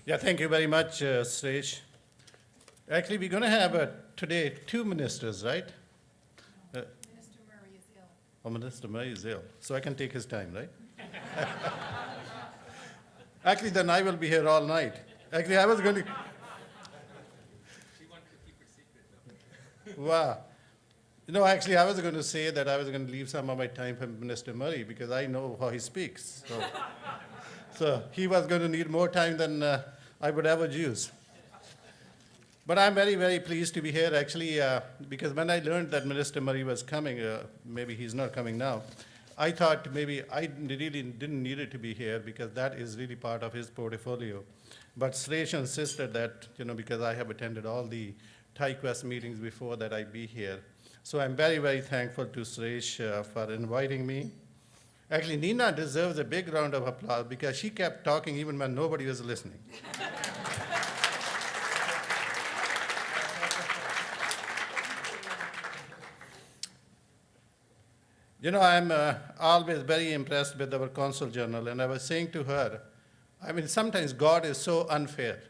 Yeah, thank you very much, Suresh. Actually, we're going to have today two ministers, right? Minister Murray is ill. Oh, Minister Murray is ill, so I can take his time, right? Actually, then I will be here all night. Actually, I was going to. She wanted to keep her secret, though. Wow. Actually, I was going to say that I was going to leave some of my time for Minister Murray because I know how he speaks. So he was going to need more time than I would ever use. But I'm very, very pleased to be here, actually, because when I learned that Minister Murray was coming, maybe he's not coming now, I thought maybe I really didn't need it to be here because that is really part of his portfolio. But Suresh insisted that, because I have attended all the TQ meetings before that I be here. So I'm very, very thankful to Suresh for inviting me. Actually, Nina deserves a big round of applause because she kept talking even when nobody was listening. I'm always very impressed with our consul general, and I was saying to her, sometimes God is so unfair.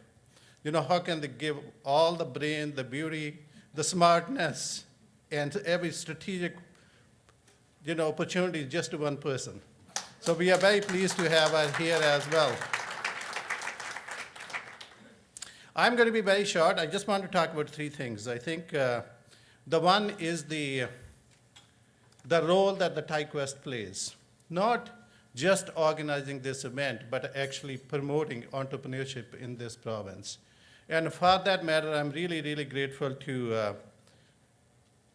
How can they give all the brain, the beauty, the smartness, and every strategic, opportunity just to one person? So we are very pleased to have her here as well. I'm going to be very short. I just want to talk about three things. I think the one is the role that the TQ plays, not just organizing this event, but actually promoting entrepreneurship in this province. And for that matter, I'm really, really grateful to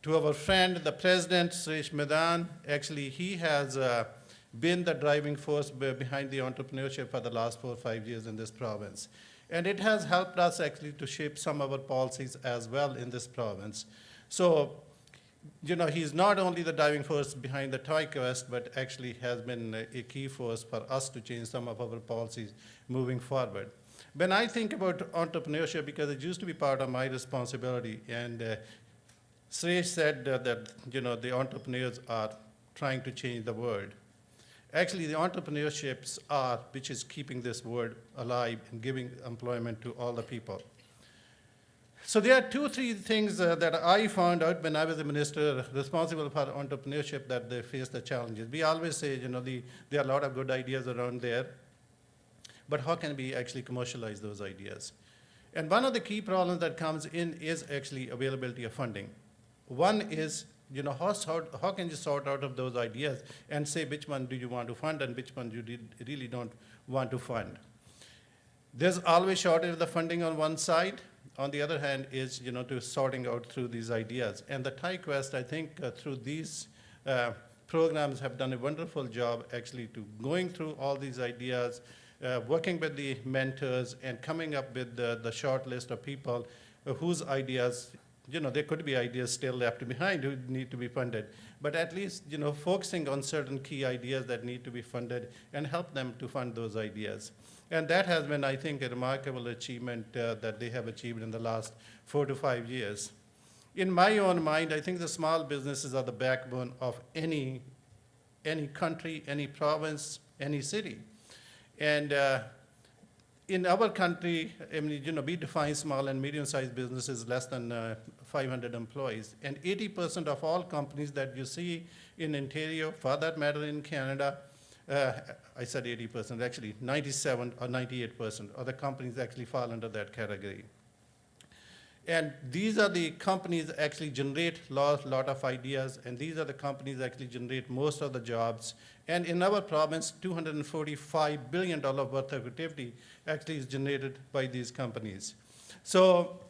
our friend, the President, Suresh Madan. Actually, he has been the driving force behind the entrepreneurship for the last 4 or 5 years in this province. And it has helped us actually to shape some of our policies as well in this province. So, he's not only the driving force behind the TQ, but actually has been a key force for us to change some of our policies moving forward. When I think about entrepreneurship, because it used to be part of my responsibility, and Suresh said that the entrepreneurs are trying to change the world. Actually, the entrepreneurships are which is keeping this world alive and giving employment to all the people. So there are 2, 3 things that I found out when I was a minister responsible for entrepreneurship that they face the challenges. We always say, there are a lot of good ideas around there, but how can we actually commercialize those ideas? And one of the key problems that comes in is actually availability of funding. One is, how can you sort out of those ideas and say which one do you want to fund and which one you really don't want to fund? There's always shortage of the funding on one side. On the other hand is, to sorting out through these ideas. And the TQ, I think, through these programs have done a wonderful job actually to going through all these ideas, working with the mentors and coming up with the short list of people whose ideas, there could be ideas still left behind who need to be funded. But at least, focusing on certain key ideas that need to be funded and help them to fund those ideas. And that has been, I think, a remarkable achievement that they have achieved in the last 4 to 5 years. In my own mind, I think the small businesses are the backbone of any country, any province, any city. And in our country, we define small and medium-sized businesses less than 500 employees. And 80% of all companies that you see in Ontario, for that matter in Canada, I said 80%, actually 97 or 98% of the companies actually fall under that category. And these are the companies that actually generate lot of ideas, and these are the companies that actually generate most of the jobs. And in our province, $245 billion worth of activity actually is generated by these companies. So,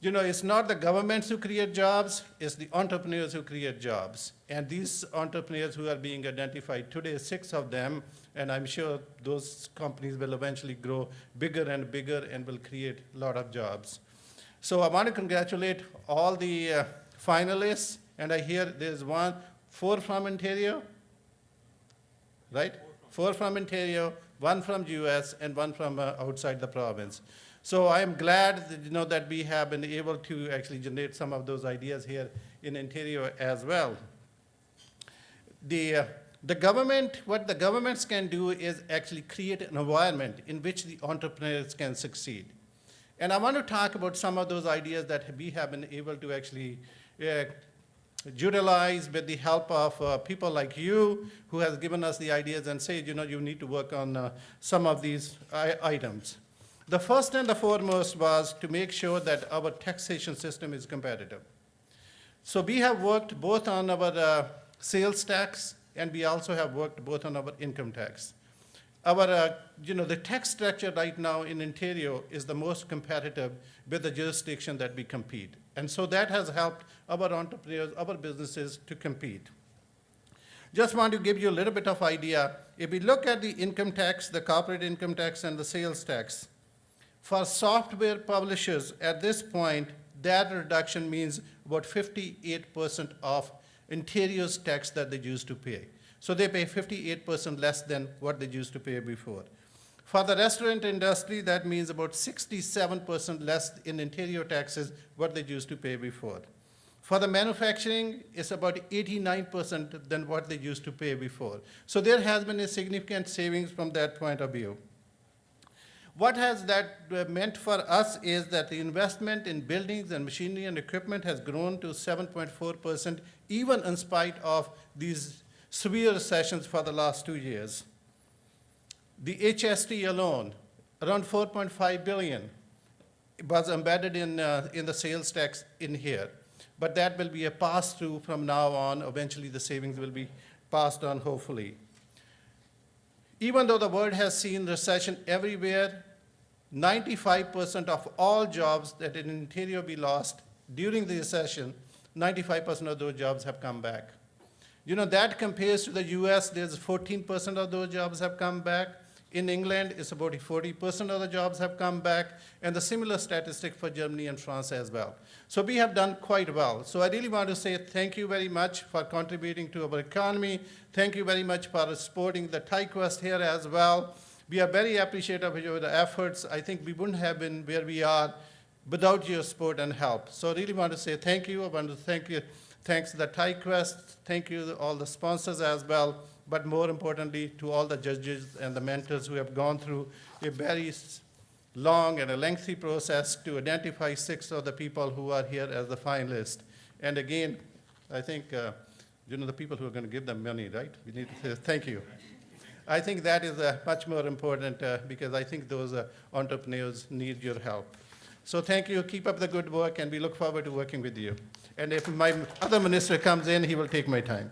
it's not the governments who create jobs, it's the entrepreneurs who create jobs. And these entrepreneurs who are being identified today, 6 of them, and I'm sure those companies will eventually grow bigger and bigger and will create a lot of jobs. So I want to congratulate all the finalists, and I hear there's 4 from Ontario, right? 4 from Ontario, 1 from US, and 1 from outside the province. So I am glad that, that we have been able to actually generate some of those ideas here in Ontario as well. The What the governments can do is actually create an environment in which the entrepreneurs can succeed. And I want to talk about some of those ideas that we have been able to actually utilize with the help of people like you who has given us the ideas and said, you need to work on some of these items. The first and the foremost was to make sure that our taxation system is competitive. So we have worked both on our sales tax, and we also have worked both on our income tax. The tax structure right now in Ontario is the most competitive with the jurisdiction that we compete. And so that has helped our entrepreneurs, our businesses to compete. Just want to give you a little bit of idea. If we look at the income tax, the corporate income tax and the sales tax, for software publishers at this point, that reduction means about 58% of Ontario's tax that they used to pay. So they pay 58% less than what they used to pay before. For the restaurant industry, that means about 67% less in Ontario taxes what they used to pay before. For the manufacturing, it's about 89% than what they used to pay before. So there has been a significant savings from that point of view. What has that meant for us is that the investment in buildings and machinery and equipment has grown to 7.4%, even in spite of these severe recessions for the last 2 years. The HST alone, around 4.5 billion, was embedded in the sales tax in here. But that will be a pass-through from now on. Eventually, the savings will be passed on, hopefully. Even though the world has seen recession everywhere, 95% of all jobs that in Ontario we lost during the recession, 95% of those jobs have come back. That compares to the US, there's 14% of those jobs have come back. In England, it's about 40% of the jobs have come back, and the similar statistic for Germany and France as well. So we have done quite well. So I really want to say thank you very much for contributing to our economy. Thank you very much for supporting the TQ here as well. We are very appreciative of your efforts. I think we wouldn't have been where we are without your support and help. So I really want to say thank you. I want to thanks to the TQ, thank you to all the sponsors as well, but more importantly to all the judges and the mentors who have gone through a very long and a lengthy process to identify 6 of the people who are here as the finalists. And again, I think, the people who are going to give them money, right? We need to say thank you. I think that is much more important because I think those entrepreneurs need your help. So thank you, keep up the good work, and we look forward to working with you. And if my other minister comes in, he will take my time.